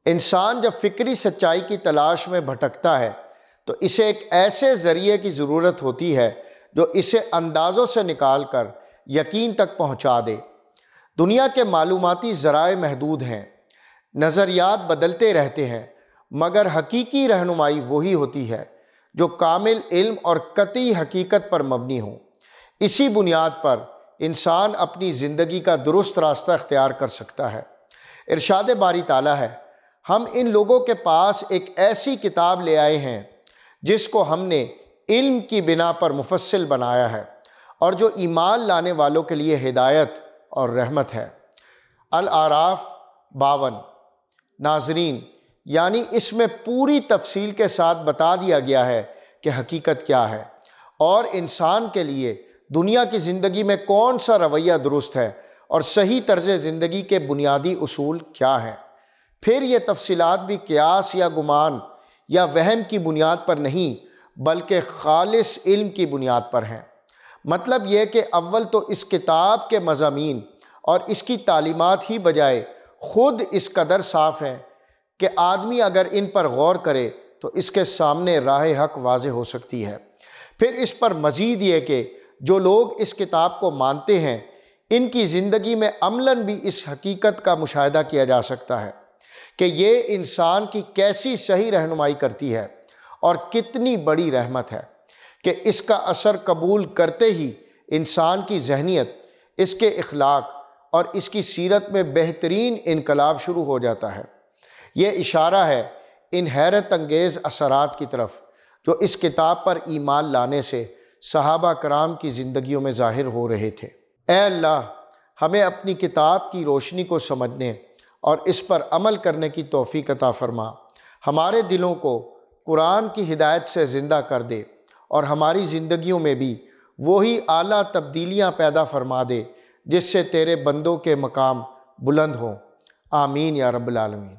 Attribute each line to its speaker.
Speaker 1: انسان جب فکری سچائی کی تلاش میں بھٹکتا ہے تو اسے ایک ایسے ذریعے کی ضرورت ہوتی ہے جو اسے اندازوں سے نکال کر یقین تک پہنچا دے۔ دنیا کے معلوماتی ذرائع محدود ہیں، نظریات بدلتے رہتے ہیں، مگر حقیقی رہنمائی وہی ہوتی ہے جو کامل علم اور قطعی حقیقت پر مبنی ہو۔ اسی بنیاد پر انسان اپنی زندگی کا درست راستہ اختیار کر سکتا ہے۔ ارشاد باری تعالیٰ ہے، ہم ان لوگوں کے پاس ایک ایسی کتاب لے آئے ہیں جس کو ہم نے علم کی بنا پر مفصل بنایا ہے اور جو ایمان لانے والوں کے لیے ہدایت اور رحمت ہے۔ الاعراف 52۔ ناظرین، یعنی اس میں پوری تفصیل کے ساتھ بتا دیا گیا ہے کہ حقیقت کیا ہے اور انسان کے لیے دنیا کی زندگی میں کون سا رویہ درست ہے اور صحیح طرز زندگی کے بنیادی اصول کیا ہیں۔ پھر یہ تفصیلات بھی قیاس یا گمان یا وہم کی بنیاد پر نہیں بلکہ خالص علم کی بنیاد پر ہیں۔ مطلب یہ کہ اول تو اس کتاب کے مضامین اور اس کی تعلیمات ہی بجائے خود اس قدر صاف ہیں کہ آدمی اگر ان پر غور کرے تو اس کے سامنے راہ حق واضح ہو سکتی ہے۔ پھر اس پر مزید یہ کہ جو لوگ اس کتاب کو مانتے ہیں ان کی زندگی میں عملاً بھی اس حقیقت کا مشاہدہ کیا جا سکتا ہے کہ یہ انسان کی کیسی صحیح رہنمائی کرتی ہے اور کتنی بڑی رحمت ہے کہ اس کا اثر قبول کرتے ہی انسان کی ذہنیت، اس کے اخلاق اور اس کی سیرت میں بہترین انقلاب شروع ہو جاتا ہے۔ یہ اشارہ ہے ان حیرت انگیز اثرات کی طرف جو اس کتاب پر ایمان لانے سے صحابہ کرام کی زندگیوں میں ظاہر ہو رہے تھے۔ اے اللہ، ہمیں اپنی کتاب کی روشنی کو سمجھنے اور اس پر عمل کرنے کی توفیق عطا فرما۔ ہمارے دلوں کو قرآن کی ہدایت سے زندہ کر دے اور ہماری زندگیوں میں بھی وہی اعلیٰ تبدیلیاں پیدا فرما دے جس سے تیرے بندوں کے مقام بلند ہوں۔ آمین یا رب العالمین۔